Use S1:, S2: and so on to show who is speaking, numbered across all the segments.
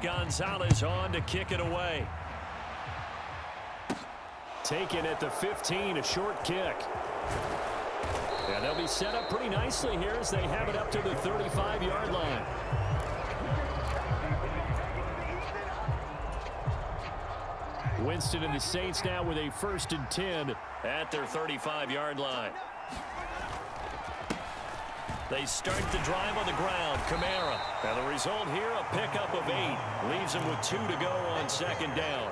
S1: Gonzalez on to kick it away. Taken at the 15, a short kick. And they'll be set up pretty nicely here as they have it up to the 35-yard line. Winston and the Saints now with a 1st and 10 at their 35-yard line. They start the drive on the ground. Kamara. And the result here, a pickup of 8. Leaves them with 2 to go on 2nd down.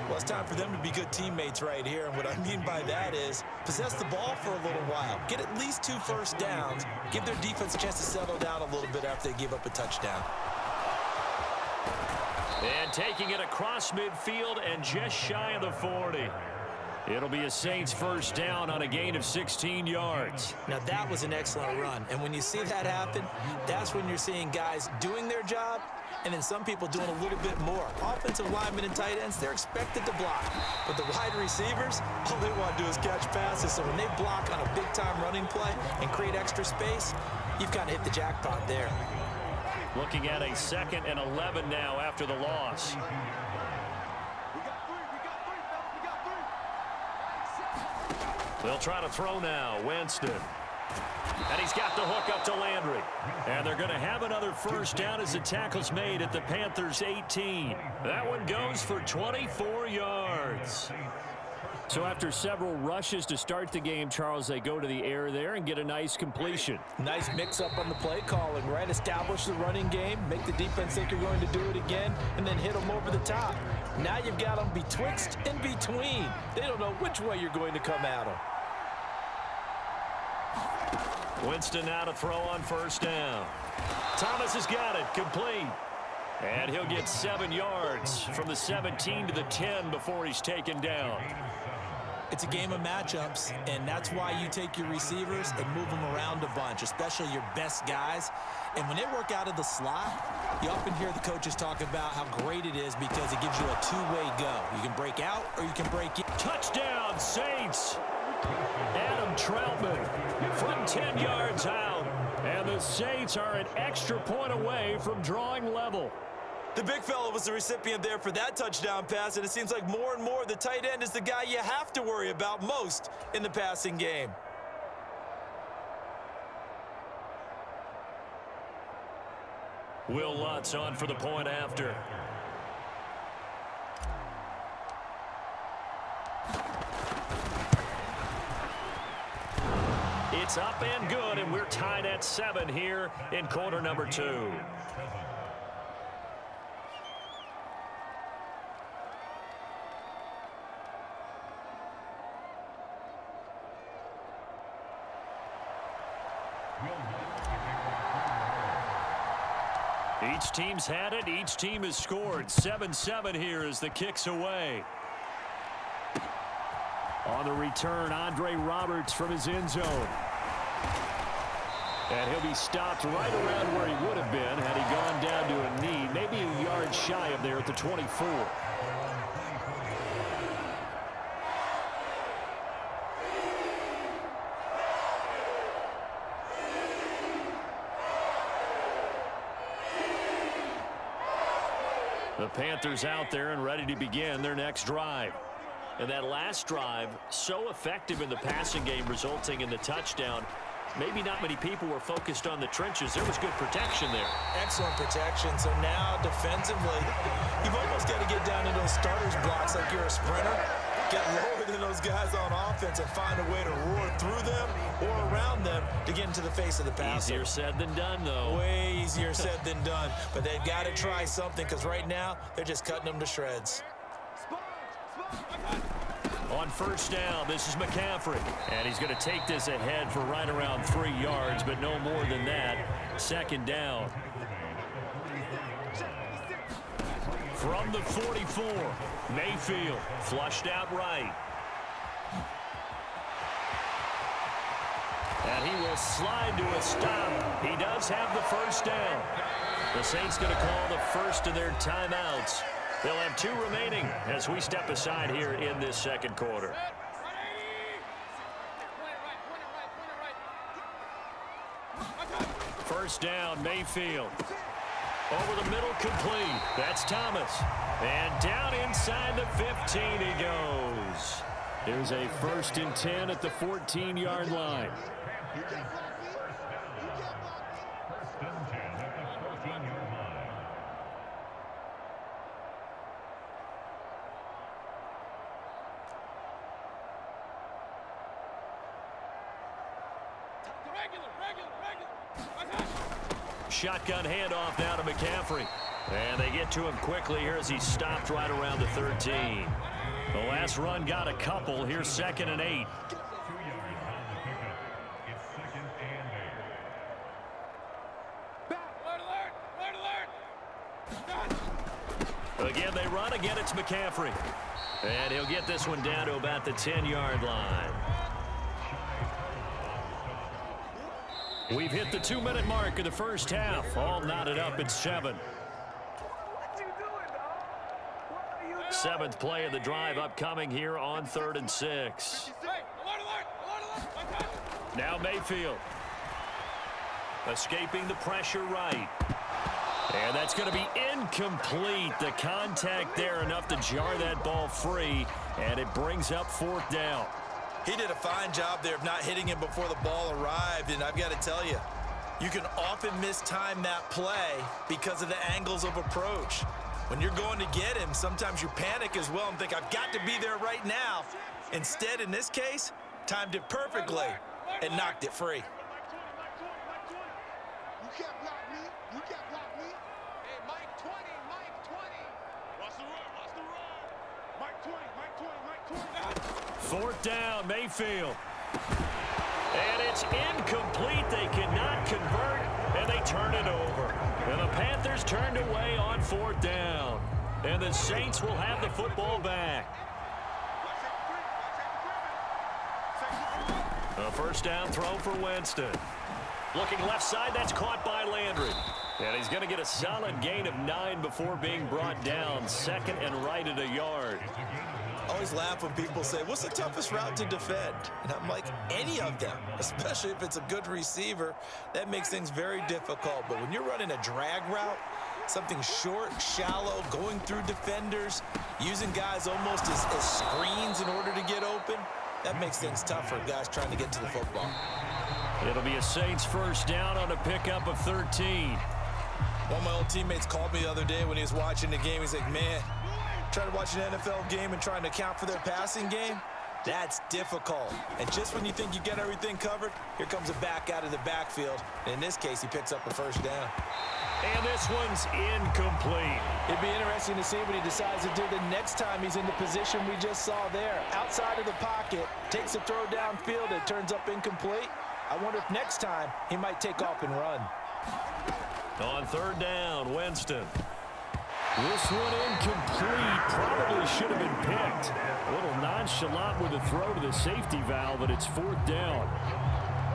S2: Well, it's time for them to be good teammates right here. And what I mean by that is possess the ball for a little while. Get at least 2 first downs. Give their defense a chance to settle down a little bit after they give up a touchdown.
S1: And taking it across midfield and just shy of the 40. It'll be a Saints 1st down on a gain of 16 yards.
S2: Now, that was an excellent run. And when you see that happen, that's when you're seeing guys doing their job and then some people doing a little bit more. Offensive linemen and tight ends, they're expected to block. But the wide receivers, all they want to do is catch passes. So when they block on a big-time running play and create extra space, you've kind of hit the jackpot there.
S1: Looking at a 2nd and 11 now after the loss. They'll try to throw now. Winston. And he's got the hook up to Landry. And they're going to have another 1st down as the tackle's made at the Panthers' 18. That one goes for 24 yards. So after several rushes to start the game, Charles, they go to the air there and get a nice completion.
S2: Nice mix-up on the play calling, right? Establish the running game, make the defense think you're going to do it again, and then hit them over the top. Now you've got them betwixt and between. They don't know which way you're going to come at them.
S1: Winston now to throw on 1st down. Thomas has got it, complete. And he'll get 7 yards from the 17 to the 10 before he's taken down.
S2: It's a game of matchups, and that's why you take your receivers and move them around a bunch, especially your best guys. And when they work out of the slot, you often hear the coaches talk about how great it is because it gives you a two-way go. You can break out or you can break in.
S1: Touchdown, Saints! Adam Troutman from 10 yards out. And the Saints are an extra point away from drawing level.
S2: The big fella was the recipient there for that touchdown pass, and it seems like more and more the tight end is the guy you have to worry about most in the passing game.
S1: Will Lutz on for the point after. It's up and good, and we're tied at 7 here in quarter number 2. Each team's had it. Each team has scored. 7-7 here as the kick's away. On the return, Andre Roberts from his end zone. And he'll be stopped right around where he would have been had he gone down to a knee, maybe a yard shy of there at the 24. The Panthers out there and ready to begin their next drive. And that last drive, so effective in the passing game, resulting in the touchdown. Maybe not many people were focused on the trenches. There was good protection there.
S2: Excellent protection. So now defensively, you've almost got to get down to those starters blocks like you're a sprinter. Get lower than those guys on offense and find a way to roar through them or around them to get into the face of the passer.
S1: Easier said than done, though.
S2: Way easier said than done. But they've got to try something because right now they're just cutting them to shreds.
S1: On 1st down, this is McCaffrey. And he's going to take this ahead for right around 3 yards, but no more than that. 2nd down. From the 44, Mayfield flushed out right. And he will slide to a stop. He does have the 1st down. The Saints going to call the first of their timeouts. They'll have 2 remaining as we step aside here in this 2nd quarter. First down, Mayfield. Over the middle, complete. That's Thomas. And down inside the 15 he goes. Here's a 1st and 10 at the 14-yard line. Shotgun handoff now to McCaffrey. And they get to him quickly here as he stopped right around the 13. The last run got a couple. Here's 2nd and 8. Again, they run. Again, it's McCaffrey. And he'll get this one down to about the 10-yard line. We've hit the 2-minute mark of the first half. All knotted up at 7. 7th play of the drive upcoming here on 3rd and 6. Now Mayfield. Escaping the pressure right. And that's going to be incomplete. The contact there enough to jar that ball free. And it brings up 4th down.
S2: He did a fine job there of not hitting him before the ball arrived, and I've got to tell you, you can often mistime that play because of the angles of approach. When you're going to get him, sometimes you panic as well and think, I've got to be there right now. Instead, in this case, timed it perfectly and knocked it free.
S3: You can't block me. You can't block me. Hey, Mike 20, Mike 20. Watch the run, watch the run. Mike 20, Mike 20, Mike 20.
S1: 4th down, Mayfield. And it's incomplete. They cannot convert, and they turn it over. And the Panthers turned away on 4th down. And the Saints will have the football back. A 1st down throw for Winston. Looking left side, that's caught by Landry. And he's going to get a solid gain of 9 before being brought down. 2nd and right at a yard.
S2: I always laugh when people say, what's the toughest route to defend? And I'm like, any of them, especially if it's a good receiver. That makes things very difficult. But when you're running a drag route, something short, shallow, going through defenders, using guys almost as screens in order to get open, that makes things tough for guys trying to get to the football.
S1: It'll be a Saints 1st down on a pickup of 13.
S2: One of my old teammates called me the other day when he was watching the game. He's like, man, trying to watch an NFL game and trying to account for their passing game, that's difficult. And just when you think you get everything covered, here comes a back out of the backfield. And in this case, he picks up a 1st down.
S1: And this one's incomplete.
S4: It'd be interesting to see what he decides to do the next time he's in the position we just saw there. Outside of the pocket, takes a throw downfield, it turns up incomplete. I wonder if next time he might take off and run.
S1: On 3rd down, Winston. This one incomplete. Probably should have been picked. A little nonchalant with a throw to the safety valve, but it's 4th down.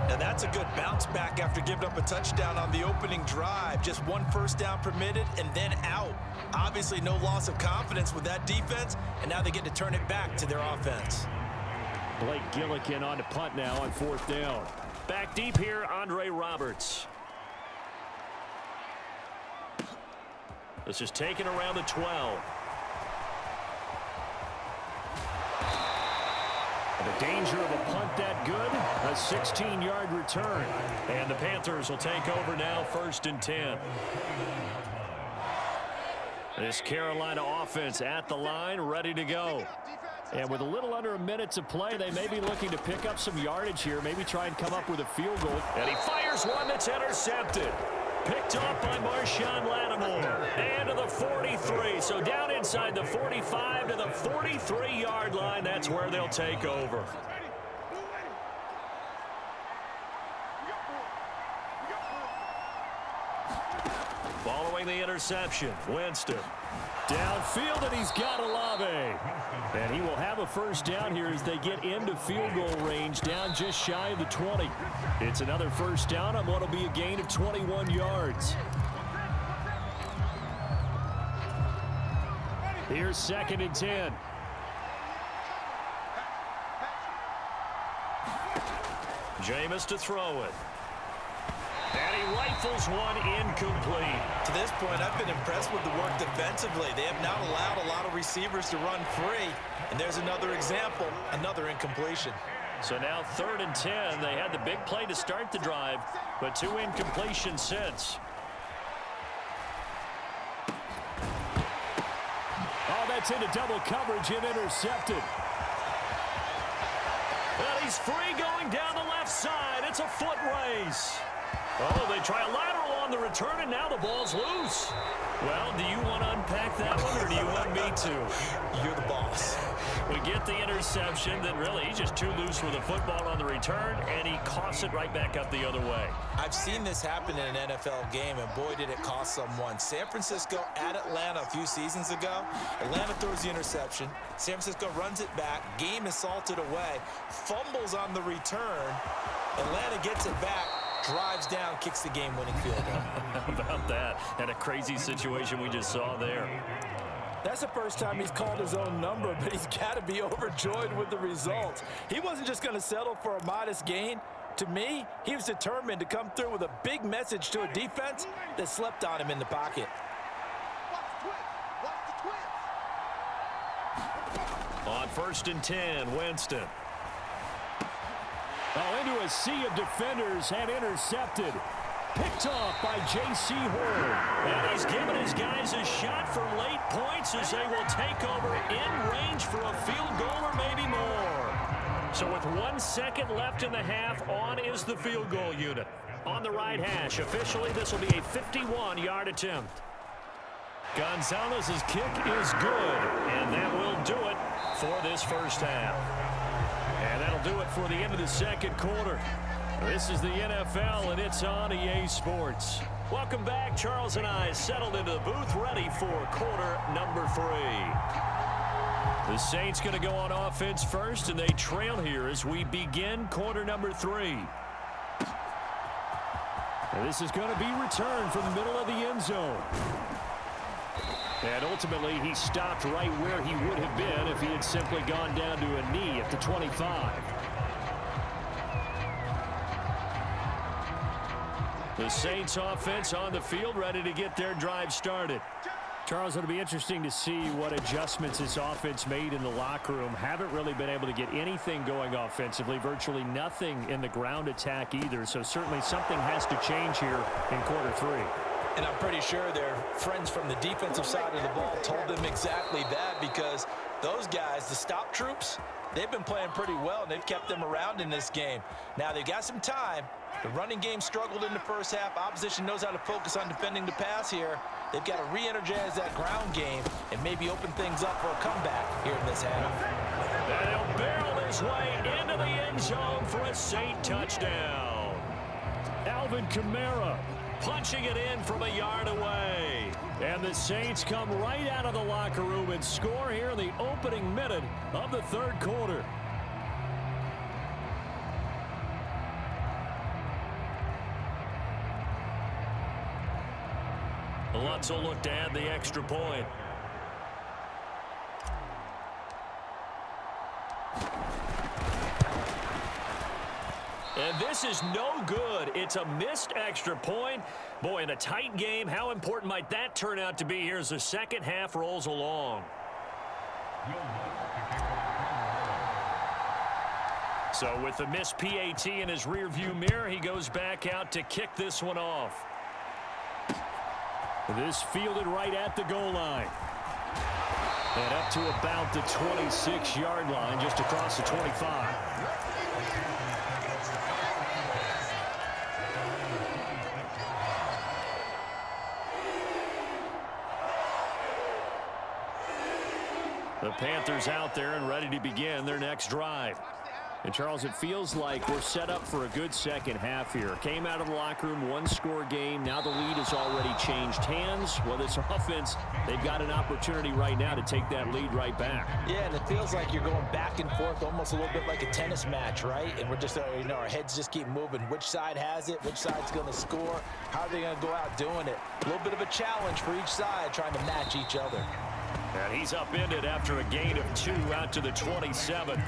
S2: Now that's a good bounce back after giving up a touchdown on the opening drive. Just 1 1st down permitted and then out. Obviously no loss of confidence with that defense, and now they get to turn it back to their offense.
S1: Blake Gillikin on to punt now on 4th down. Back deep here, Andre Roberts. This is taken around the 12. The danger of a punt that good, a 16-yard return. And the Panthers will take over now, 1st and 10. This Carolina offense at the line, ready to go. And with a little under a minute to play, they may be looking to pick up some yardage here, maybe try and come up with a field goal. And he fires one that's intercepted. Picked off by Marshawn Lattimore. And to the 43. So down inside the 45 to the 43-yard line. That's where they'll take over. Following the interception, Winston. Downfield, and he's got Olave. And he will have a 1st down here as they get into field goal range, down just shy of the 20. It's another 1st down on what will be a gain of 21 yards. Here's 2nd and 10. Jameis to throw it. And He rifles one incomplete.
S2: To this point, I've been impressed with the work defensively. They have not allowed a lot of receivers to run free. And there's another example, another incompletion.
S1: So now 3rd and 10. They had the big play to start the drive, but 2 incompletions since.
S5: Oh, that's into double coverage and intercepted.
S1: Well, he's free going down the left side. It's a foot race. Oh, they try a lateral on the return, and now the ball's loose. Well, do you want to unpack that one, or do you want me to?
S2: You're the boss.
S1: We get the interception, then really he's just too loose with the football on the return, and he coughs it right back up the other way.
S2: I've seen this happen in an NFL game, and boy, did it cost someone. San Francisco at Atlanta a few seasons ago. Atlanta throws the interception. San Francisco runs it back. Game is salted away. Fumbles on the return. Atlanta gets it back. Drives down, kicks the game-winning field goal.
S1: How about that? And a crazy situation we just saw there.
S4: That's the first time he's called his own number, but he's got to be overjoyed with the result. He wasn't just going to settle for a modest gain. To me, he was determined to come through with a big message to a defense that slept on him in the pocket.
S1: On 1st and 10, Winston.
S5: Oh, into a sea of defenders and intercepted. Picked off by J.C. Horn.
S1: And he's given his guys a shot for late points as they will take over in range for a field goal or maybe more. So with 1 second left in the half, on is the field goal unit. On the right hash, officially this will be a 51-yard attempt. Gonzalez's kick is good, and that will do it for this first half. And that'll do it for the end of the second quarter. This is the NFL, and it's on EA Sports. Welcome back. Charles and I settled into the booth, ready for quarter number 3. The Saints going to go on offense first, and they trail here as we begin quarter number 3.
S5: And this is going to be returned from the middle of the end zone.
S1: And ultimately, he stopped right where he would have been if he had simply gone down to a knee at the 25. The Saints offense on the field, ready to get their drive started.
S5: Charles, it'll be interesting to see what adjustments this offense made in the locker room. Haven't really been able to get anything going offensively, virtually nothing in the ground attack either. So certainly something has to change here in quarter 3.
S2: And I'm pretty sure their friends from the defensive side of the ball told them exactly that, because those guys, the stop troops, they've been playing pretty well, and they've kept them around in this game. Now, they've got some time. The running game struggled in the first half. Opposition knows how to focus on defending the pass here. They've got to re-energize that ground game and maybe open things up for a comeback here in this half.
S1: And he'll barrel his way into the end zone for a Saint touchdown. Alvin Kamara punching it in from a yard away. And the Saints come right out of the locker room and score here in the opening minute of the third quarter. Lutz will look to add the extra point. And this is no good. It's a missed extra point. Boy, in a tight game, how important might that turn out to be here as the second half rolls along? So with the missed PAT in his rearview mirror, he goes back out to kick this one off.
S5: This fielded right at the goal line.
S1: And up to about the 26-yard line, just across the 25. The Panthers out there and ready to begin their next drive.
S5: And, Charles, it feels like we're set up for a good second half here. Came out of the locker room, one-score game. Now the lead has already changed hands. Well, this offense, they've got an opportunity right now to take that lead right back.
S2: Yeah, and it feels like you're going back and forth, almost a little bit like a tennis match, right? And we're just, our heads just keep moving. Which side has it? Which side's going to score? How are they going to go out doing it? A little bit of a challenge for each side, trying to match each other.
S1: And he's upended after a gain of 2 out to the 27.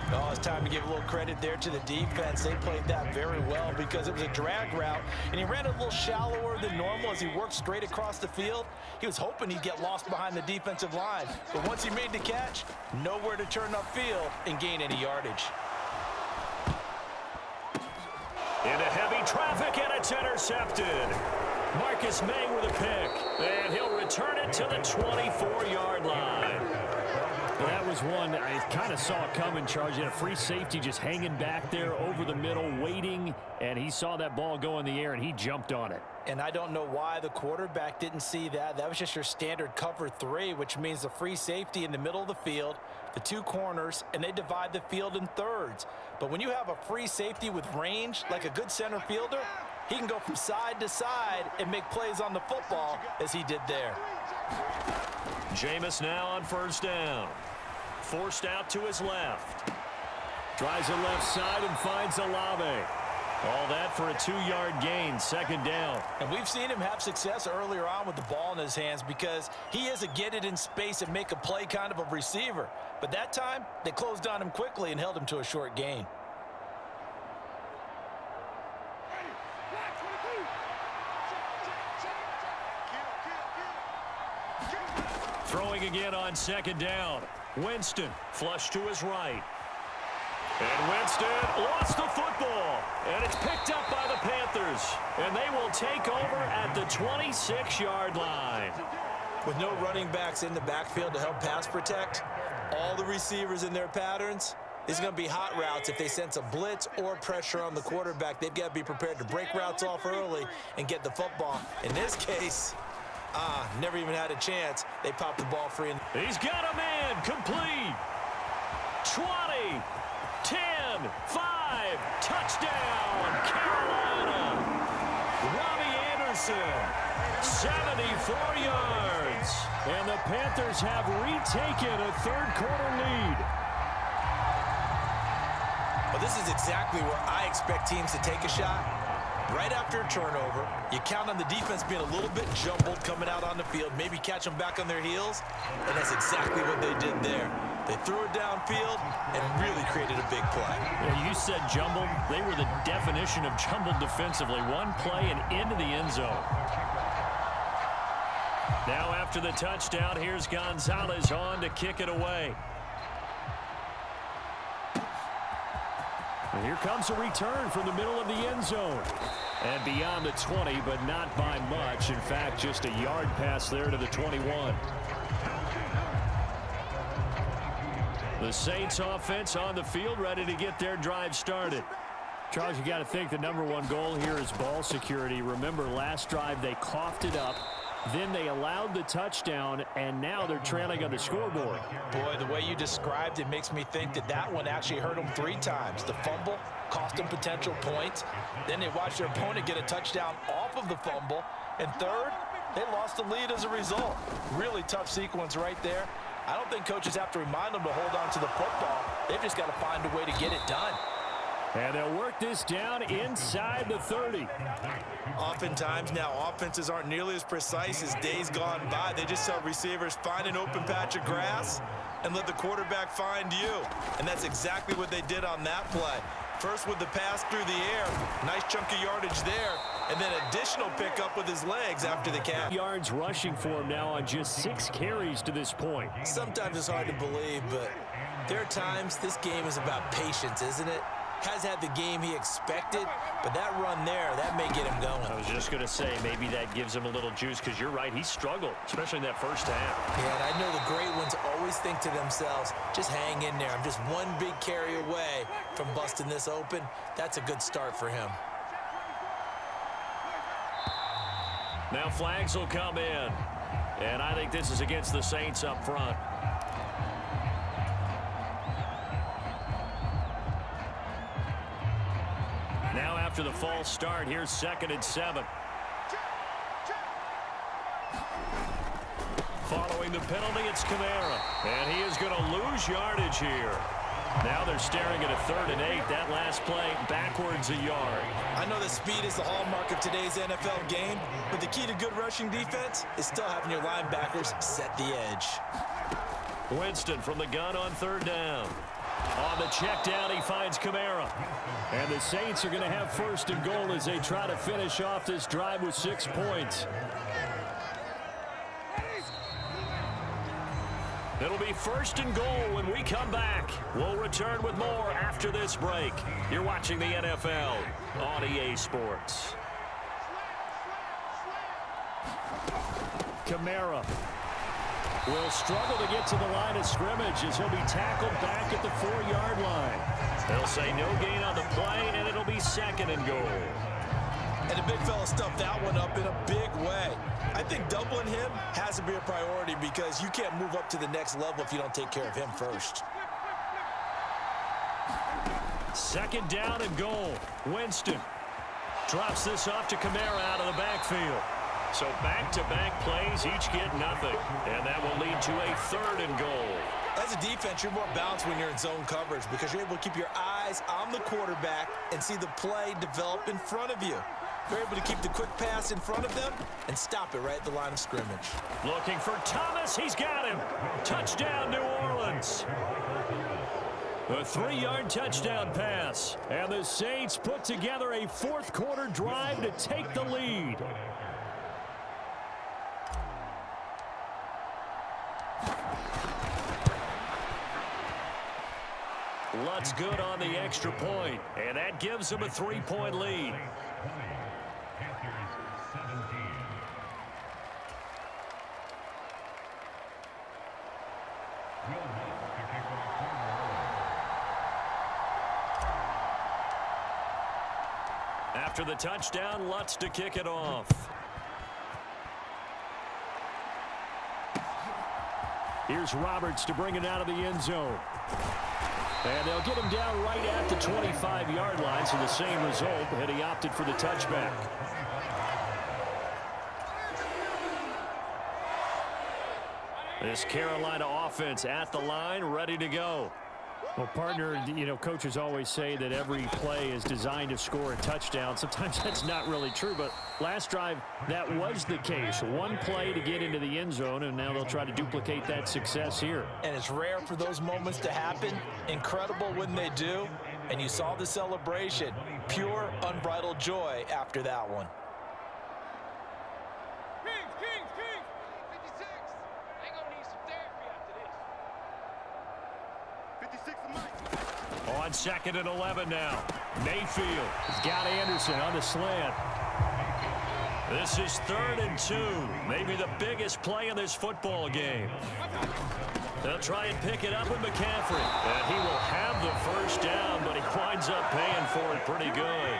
S4: Oh, it's time to give a little credit there to the defense. They played that very well because it was a drag route, and he ran a little shallower than normal as he worked straight across the field. He was hoping he'd get lost behind the defensive line, but once he made the catch, nowhere to turn upfield and gain any yardage.
S1: Into heavy traffic, and it's intercepted. Marcus May with a pick, and he'll return it to the 24-yard line.
S5: That was one I kind of saw coming, Charge. He had a free safety just hanging back there over the middle, waiting, and he saw that ball go in the air, and he jumped on it.
S4: And I don't know why the quarterback didn't see that. That was just your standard cover 3, which means the free safety in the middle of the field, the 2 corners, and they divide the field in thirds. But when you have a free safety with range, like a good center fielder, he can go from side to side and make plays on the football as he did there.
S1: Jameis now on first down. Forced out to his left.
S5: Tries the left side and finds Olave.
S1: All that for a 2-yard gain, second down.
S4: And we've seen him have success earlier on with the ball in his hands because he is a get it in space and make a play kind of a receiver. But that time, they closed on him quickly and held him to a short gain.
S1: Throwing again on second down. Winston flushed to his right. And Winston lost the football. And it's picked up by the Panthers. And they will take over at the 26-yard line.
S4: With no running backs in the backfield to help pass protect, all the receivers in their patterns, it's going to be hot routes. If they sense a blitz or pressure on the quarterback, they've got to be prepared to break routes off early and get the football. In this case, never even had a chance. They popped the ball free.
S1: He's got a man complete. 20, 10, 5, touchdown, Carolina. Robbie Anderson, 74 yards. And the Panthers have retaken a third-quarter lead.
S4: Well, this is exactly where I expect teams to take a shot. Right after a turnover, you count on the defense being a little bit jumbled coming out on the field, maybe catch them back on their heels, and that's exactly what they did there. They threw it downfield and really created a big play.
S1: Yeah, you said jumbled. They were the definition of jumbled defensively. One play and into the end zone. Now after the touchdown, here's Gonzalez on to kick it away.
S5: And here comes a return from the middle of the end zone. And beyond the 20, but not by much. In fact, just a yard pass there to the 21. The Saints offense on the field, ready to get their drive started. Charles, you got to think the #1 goal here is ball security. Remember, last drive they coughed it up. Then they allowed the touchdown, and now they're trailing on the scoreboard.
S4: Boy, the way you described it makes me think that that one actually hurt them 3 times. The fumble cost them potential points. Then they watched their opponent get a touchdown off of the fumble. And third, they lost the lead as a result. Really tough sequence right there. I don't think coaches have to remind them to hold on to the football. They've just got to find a way to get it done.
S5: And they'll work this down inside the 30.
S4: Oftentimes now, offenses aren't nearly as precise as days gone by. They just tell receivers, find an open patch of grass and let the quarterback find you. And that's exactly what they did on that play. First with the pass through the air, nice chunk of yardage there, and then additional pickup with his legs after the catch.
S5: Yards rushing for him now on just 6 carries to this point.
S4: Sometimes it's hard to believe, but there are times this game is about patience, isn't it? Has had the game he expected, but that run there, that may get him going.
S1: I was just going to say, maybe that gives him a little juice, because you're right, he struggled, especially in that first half.
S4: Yeah, and I know the great ones always think to themselves, just hang in there. I'm just one big carry away from busting this open. That's a good start for him.
S1: Now flags will come in, and I think this is against the Saints up front. Now after the false start, here's 2nd and 7. Following the penalty, it's Kamara. And he is going to lose yardage here. Now they're staring at a 3rd and 8. That last play, backwards a yard.
S4: I know that speed is the hallmark of today's NFL game, but the key to good rushing defense is still having your linebackers set the edge.
S1: Winston from the gun on 3rd down. On the check down, he finds Kamara.
S5: And the Saints are going to have first and goal as they try to finish off this drive with 6 points.
S1: It'll be first and goal when we come back. We'll return with more after this break. You're watching the NFL on EA Sports.
S5: Kamara will struggle to get to the line of scrimmage as he'll be tackled back at the 4-yard line.
S1: They'll say no gain on the play, and it'll be second and goal.
S2: And the big fella stuffed that one up in a big way. I think doubling him has to be a priority because you can't move up to the next level if you don't take care of him first.
S1: Second down and goal. Winston drops this off to Kamara out of the backfield. So back-to-back plays, each get nothing. And that will lead to a third and goal.
S2: As a defense, you're more balanced when you're in zone coverage because you're able to keep your eyes on the quarterback and see the play develop in front of you. You're able to keep the quick pass in front of them and stop it right at the line of scrimmage.
S1: Looking for Thomas. He's got him. Touchdown, New Orleans. A 3-yard touchdown pass.
S5: And the Saints put together a fourth-quarter drive to take the lead.
S1: Lutt's good on the extra point, and that gives him a 3-point lead. After the touchdown, Lutz to kick it off.
S5: Here's Roberts to bring it out of the end zone. And they'll get him down right at the 25-yard line, so the same result, and he opted for the touchback.
S1: This Carolina offense at the line, ready to go.
S5: Well, partner, you know, coaches always say that every play is designed to score a touchdown. Sometimes that's not really true, but last drive, that was the case. One play to get into the end zone, and now they'll try to duplicate that success here.
S2: And it's rare for those moments to happen. Incredible when they do. And you saw the celebration. Pure, unbridled joy after that one.
S3: Kings. 56. Ain't gonna need some therapy after this. 56 to Mike.
S1: On second and 11 now. Mayfield.
S5: He's got Anderson on the slant.
S1: This is 3rd and 2. Maybe the biggest play in this football game. They'll try and pick it up with McCaffrey. And he will have the first down, but he winds up paying for it pretty good.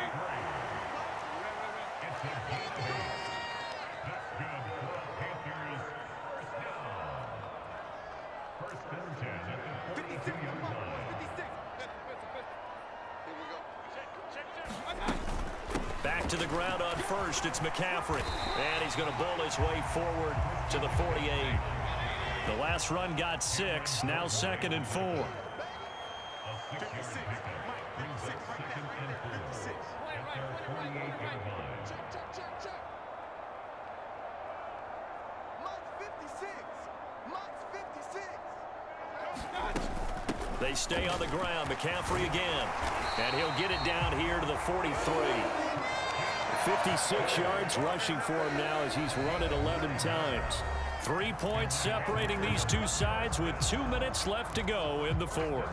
S1: Back to the ground on first. It's McCaffrey. And he's going to bull his way forward to the 48. The last run got 6. Now 2nd and 4.
S3: 56.
S1: They stay on the ground. McCaffrey again. And he'll get it down here to the 43.
S5: 56 yards rushing for him now as he's run it 11 times.
S1: 3 points separating these two sides with 2 minutes left to go in the fourth.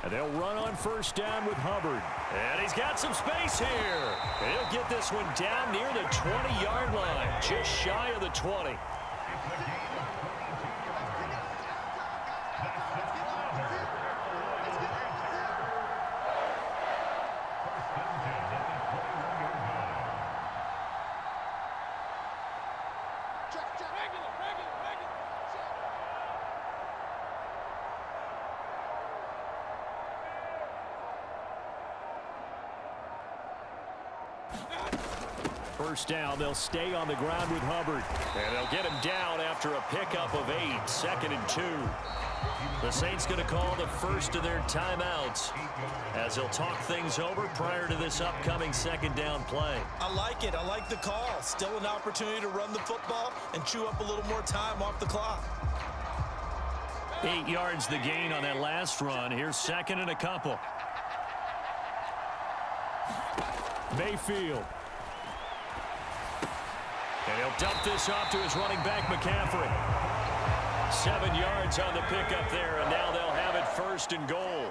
S1: And they'll run on first down with Hubbard. And he's got some space here. And he'll get this one down near the 20-yard line, just shy of the 20.
S5: First down, they'll stay on the ground with Hubbard. And they'll get him down after a pickup of 8, 2nd and 2. The Saints going to call the first of their timeouts as they'll talk things over prior to this upcoming 2nd down play.
S2: I like it. I like the call. Still an opportunity to run the football and chew up a little more time off the clock.
S5: 8 yards the gain on that last run. Here's 2nd and a couple. Mayfield. And he'll dump this off to his running back, McCaffrey. 7 yards on the pickup there, and now they'll have it 1st and goal.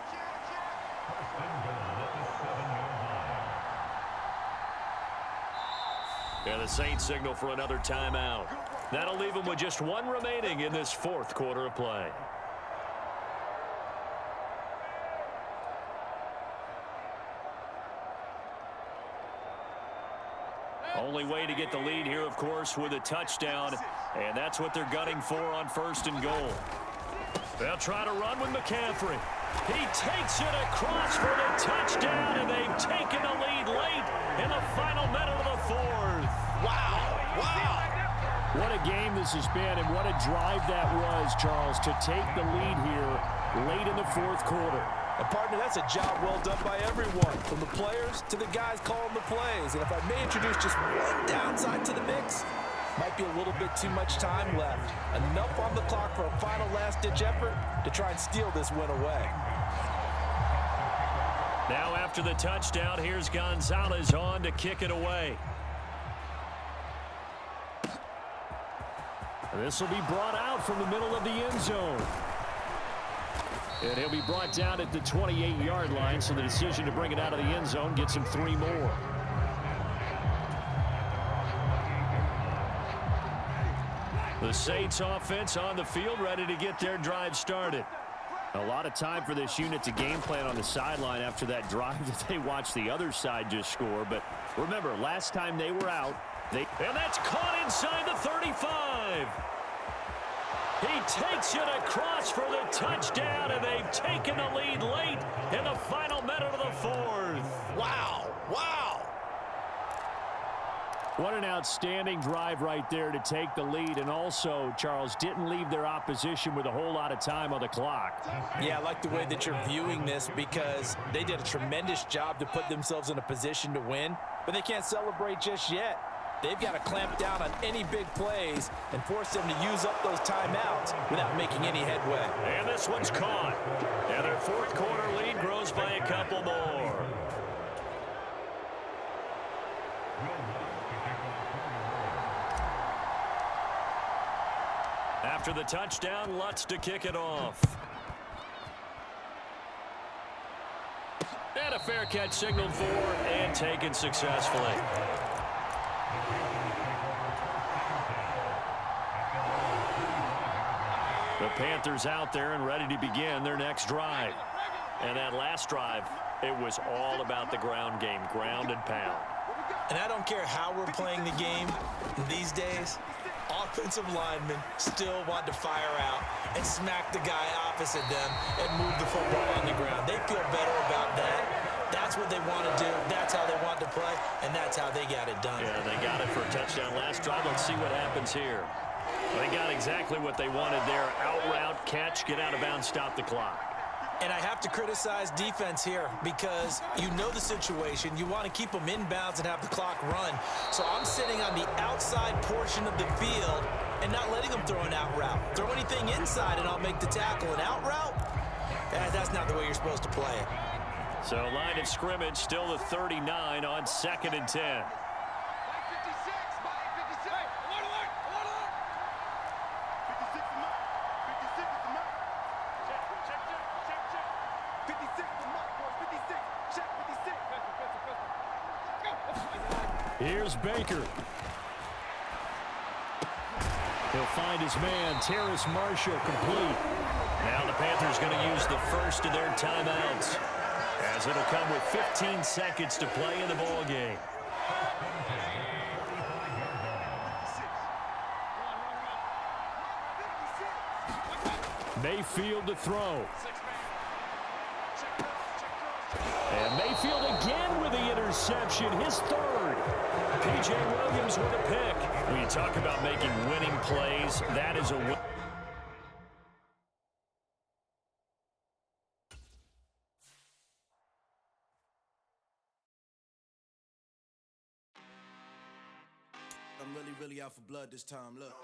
S5: And the Saints signal for another timeout. That'll leave them with just 1 remaining in this 4th quarter of play. Only way to get the lead here, of course, with a touchdown, and that's what they're gunning for on 1st and goal. They'll try to run with McCaffrey. He takes it across for the touchdown, and they've taken the lead late in the final minute of the 4th.
S2: Wow. Wow.
S5: What a game this has been, and what a drive that was, Charles, to take the lead here late in the 4th quarter.
S4: And, partner, that's a job well done by everyone, from the players to the guys calling the plays. And if I may introduce just one downside to the mix, might be a little bit too much time left. Enough on the clock for a final last-ditch effort to try and steal this win away.
S5: Now after the touchdown, here's Gonzalez on to kick it away. This will be brought out from the middle of the end zone. And he'll be brought down at the 28-yard line, so the decision to bring it out of the end zone gets him 3 more. The Saints offense on the field, ready to get their drive started. A lot of time for this unit to game plan on the sideline after that drive that they watched the other side just score. But remember, last time they were out, and that's caught inside the 35. He takes it across for the touchdown, and they've taken the lead late in the final minute of the 4th.
S2: Wow. Wow.
S5: What an outstanding drive right there to take the lead, and also, Charles, didn't leave their opposition with a whole lot of time on the clock.
S2: Yeah, I like the way that you're viewing this because they did a tremendous job to put themselves in a position to win, but they can't celebrate just yet. They've got to clamp down on any big plays and force them to use up those timeouts without making any headway.
S5: And this one's caught. And their 4th quarter lead grows by a couple more. After the touchdown, Lutz to kick it off. And a fair catch signaled for and taken successfully. The Panthers out there and ready to begin their next drive. And that last drive, it was all about the ground game, ground and pound.
S2: And I don't care how we're playing the game these days, offensive linemen still want to fire out and smack the guy opposite them and move the football on the ground. They feel better about that. That's what they want to do. That's how they want to play, and that's how they got it done.
S5: Yeah, they got it for a touchdown last drive. Let's see what happens here. They got exactly what they wanted there. Out route, catch, get out of bounds, stop the clock.
S2: And I have to criticize defense here because you know the situation. You want to keep them inbounds and have the clock run. So I'm sitting on the outside portion of the field and not letting them throw an out route. Throw anything inside and I'll make the tackle. An out route? That's not the way you're supposed to play it.
S5: So line of scrimmage still the 39 on 2nd and 10. Here's Baker. He'll find his man, Terrace Marshall, complete. Now the Panthers going to use the first of their timeouts, as it'll come with 15 seconds to play in the ball game. Mayfield to throw. And Mayfield again with the interception, his third. P.J. Williams with a pick. When you talk about making winning plays, that is a win.
S6: I'm really out for blood this time. Look.